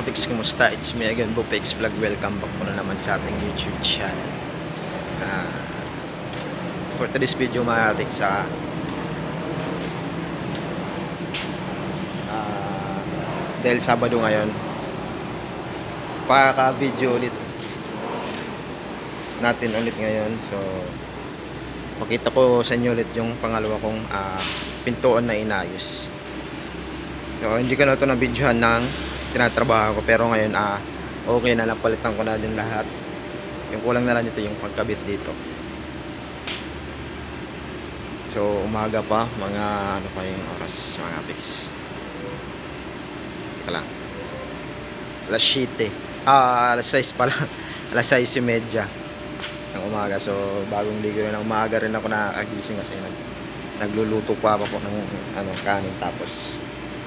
mga kapiks, kumusta? It's me again, Bupix Vlog. Welcome back po na naman sa ating YouTube channel. For today's video mga kapiks, dahil Sabado ngayon, paka-video ulit natin ngayon. So pakita ko sa inyo ulit yung pangalawa kong pintuan na inayos. So hindi ko na ito na-videohan ng tinatrabaho ko, pero ngayon okay na, napalitan ko na din lahat. Yung kulang na lang dito yung pagkabit dito. So umaga pa, mga ano pa yung oras mga kapiks? Teka lang, alas 7 alas 6 pala alas 6:30 ng umaga. So bagong ligo rin, umaga rin ako nakagising kasi nagluluto pa ako ng kanin, tapos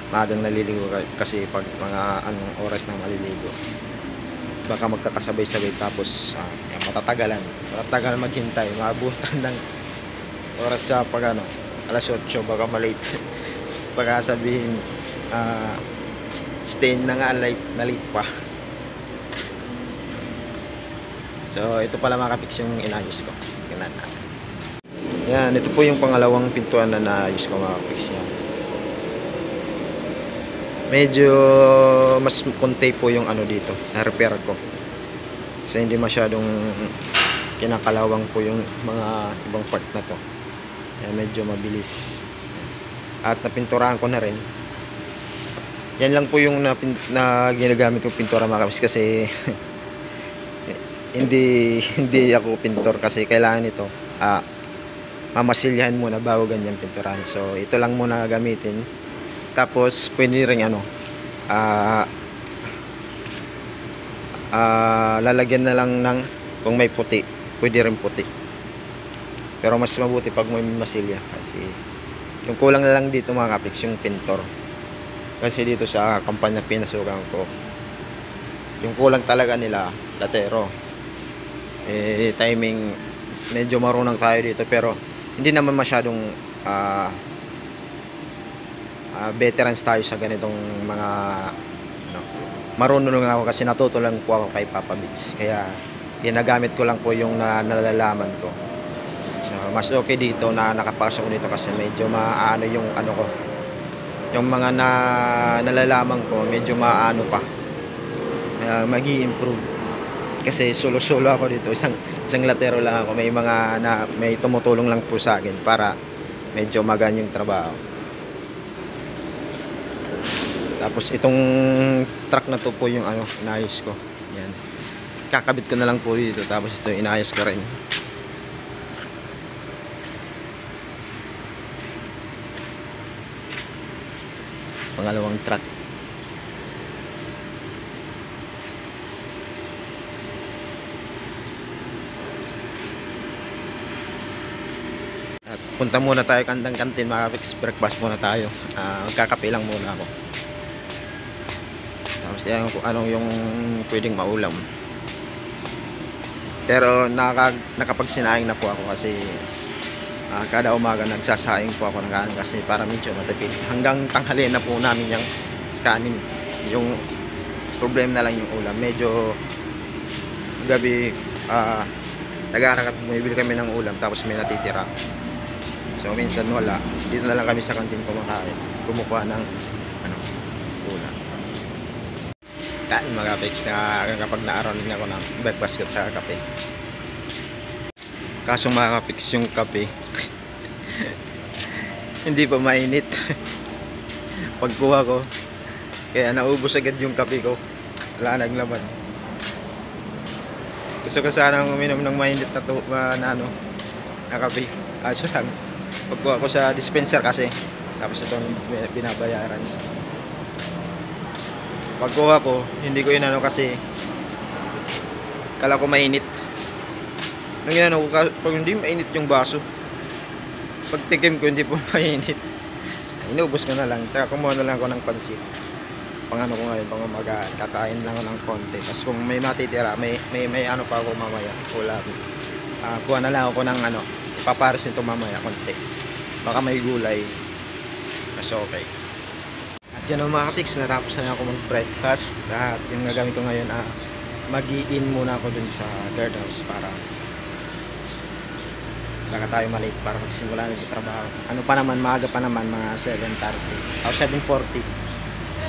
magang naliligo kasi pag mga anong oras na maliligo baka magkakasabay-sabay, tapos matatagal maghintay, maabutan ng oras sa pag alas 8, baka malate baka sabihin stay na nga, na late pa. So ito pala mga kapiks yung inayos ko. Tingnan natin. Yan, ito po yung pangalawang pintuan na naayos ko mga kapiks. Yan, medyo mas konti po yung dito na repair ko, kasi hindi masyadong kinakalawang po yung mga ibang part na to. Yan, medyo mabilis, at napinturahan ko na rin. Yan lang po yung na ginagamit ko pintura mga kapiks, kasi hindi ako pintor, kasi kailangan ito mamasilyahan muna bago ganyan pinturahan. So ito lang muna gamitin, tapos pwede rin lalagyan na lang ng, kung may puti pwede rin puti, pero mas mabuti pag may masilya, kasi yung kulang na lang dito mga kapiks yung pintor. Kasi dito sa kampanya pinasukan ko, yung kulang talaga nila latero. Timing, medyo marunong tayo dito, pero hindi naman masyadong veterans tayo sa ganitong mga marunong lang ako, kasi natuto lang po ako kay Papa Bits, kaya ginagamit ko lang po yung nalalaman ko. So mas okay dito na nakapasok ko dito, kasi medyo maano yung ko, yung mga nalalaman ko medyo maano pa, magi-improve, kasi solo ako dito, isang latero lang ako. May tumutulong lang po sa akin para medyo magaan yung trabaho. Tapos itong truck na to po yung inayos ko. Yan, kakabit ko na lang po dito, tapos ito inayos ko rin. Pangalawang truck. At punta muna tayo kantin mga kapiks, breakfast muna tayo. Magkakape lang muna ako, tapos yan kung yung pwedeng maulam. Pero nakapagsinaing na po ako, kasi kada umaga nagsasaing po ako ng kanin, kasi para medyo matipid. Hanggang tanghali na po namin yung kanin. Yung problema na lang yung ulam, medyo gabi nag-aaral, bumibili kami ng ulam, tapos may natitira. So minsan wala, dito na lang kami sa kantin kumakain, kumukuha ng ulam. Kain mga kapiks, kapag na-around ako ng breakfast ko sa kape. Kaso mga kapiks, yung kape hindi pa mainit pagkuha ko, kaya naubos agad yung kape ko, wala naglaman. Gusto ko sanang uminom ng mainit na kape, kaso lang pagkuha ko sa dispenser, kasi tapos itong binabayaran. Pagkuha ko, hindi ko kasi kala ko mainit. Nang pag hindi mainit yung baso, pagtikim ko hindi po mainit, inubos ko na lang. Tsaka kumuha na lang ako ng pansit, ko ngayon, pang umaga, kakain lang ako ng konti. Tapos kung may matitira, may pa ako mamaya, ulam, kuha na lang ako ng ipapares nito mamaya konti, baka may gulay, mas okay. At Yan o mga kapiks, natapos na ako mag-breakfast. At yung gagamit ko ngayon, mag-i-in muna ako dun sa guardhouse para baka tayo malate para magsimula ng trabaho. Ano pa naman, maaga pa naman, mga 7:30 o 7:40.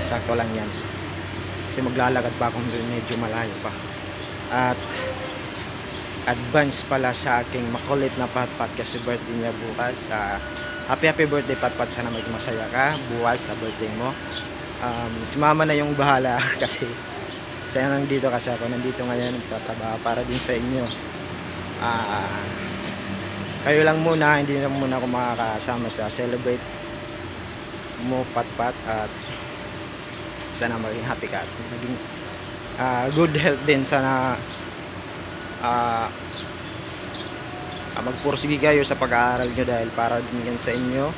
Sakto lang yan. Kasi maglalakad pa akong medyo malayo pa. At advance pala sa aking makulit na Patpat kasi birthday niya bukas. Happy birthday Patpat, sana maging masaya ka bukas sa birthday mo. Si mama na yung bahala kasi siya nandito, kasi ako nandito ngayon nagtatrabaho para din sa inyo. Kayo lang muna, hindi na muna ako makakasama sa celebrate mo Patpat, at sana maging happy ka at maging good health din. Sana magpursige kayo sa pag-aaral nyo dahil para din yan sa inyo.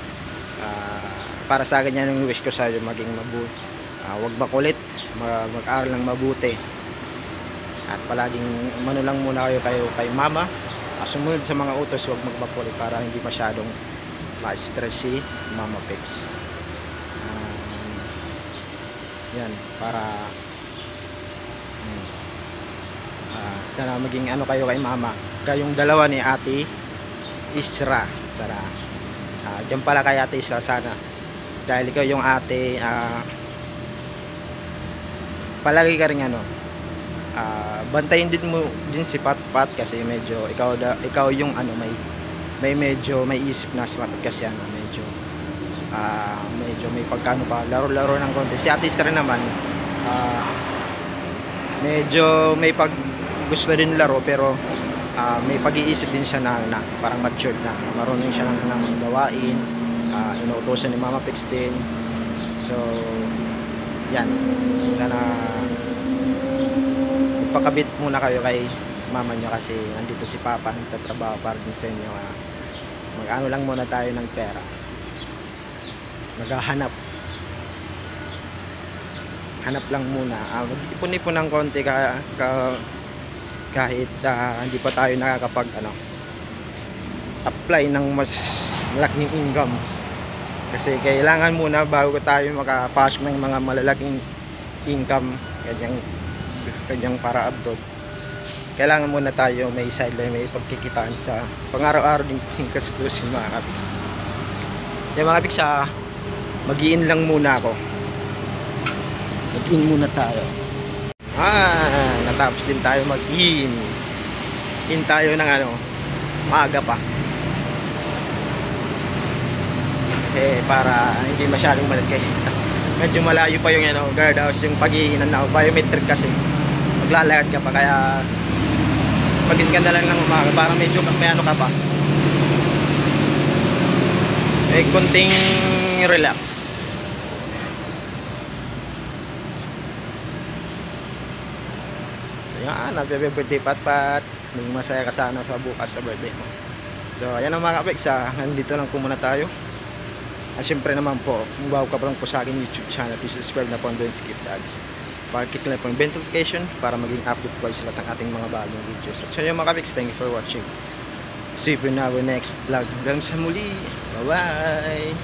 Para sa akin yan yung wish ko sa inyo, maging mabuti, wag makulit, mag-aaral ng mabuti, at palaging mano lang muna kayo kay mama. Sumunod sa mga utos, wag magmakulit para hindi masyadong ma-stress si Mama Pix. Yan, para sana maging ano kayo kay mama, kayong dalawa ni Ate Isra. Sana dyan pala kay Ate Isra, sana dahil ikaw yung ate, palagi ka rin bantayin din mo din si Patpat kasi medyo ikaw yung may medyo may isip na si Patpat kasi medyo may pagkano pa laro-laro ng konti. Si Ate Isra naman medyo may gusto din laro, pero may pag-iisip din siya na parang matured na, marunong siya ng gawain, inuutosan ni Mama Pix din. So yan, sana magpakabit muna kayo kay mama nyo kasi nandito si Papa nagtatrabaho para din sa inyo. Mag-ano lang muna tayo ng pera, maghahanap lang muna, mag-ipon-ipon ng konti kahit hindi pa tayo nakakapag apply ng mas malaking income, kasi kailangan muna bago tayo makapasok ng mga malalaking income kanyang para abroad, kailangan muna tayo may sideline, may pagkikitaan sa pang-araw-araw din kastusin mga kapiks. Yung mga kapiks, mag-i-in lang muna ako, mag-in muna tayo. Natapos din tayo mag-in tayo ng maaga pa kasi para hindi masyadong malagay kasi medyo malayo pa yung guardhouse, yung pag-iinan na biometric kasi maglalakad ka pa, kaya mag-in ka na lang ng umaga para medyo may ka pa, may konting relax. Yan, happy birthday Patpat, maging masaya ka sana sa bukas sa birthday mo. So ayan ang mga kapiks, nandito lang po muna tayo. Syempre naman po, kung bago ka pa lang po sa akin YouTube channel, please subscribe na po and don't skip the ads. Click lang po yung bell notification para maging update po sa lahat ng ating mga bagong videos. At so yun mga kapiks, thank you for watching. See you in our next vlog. Hanggang sa muli, bye bye.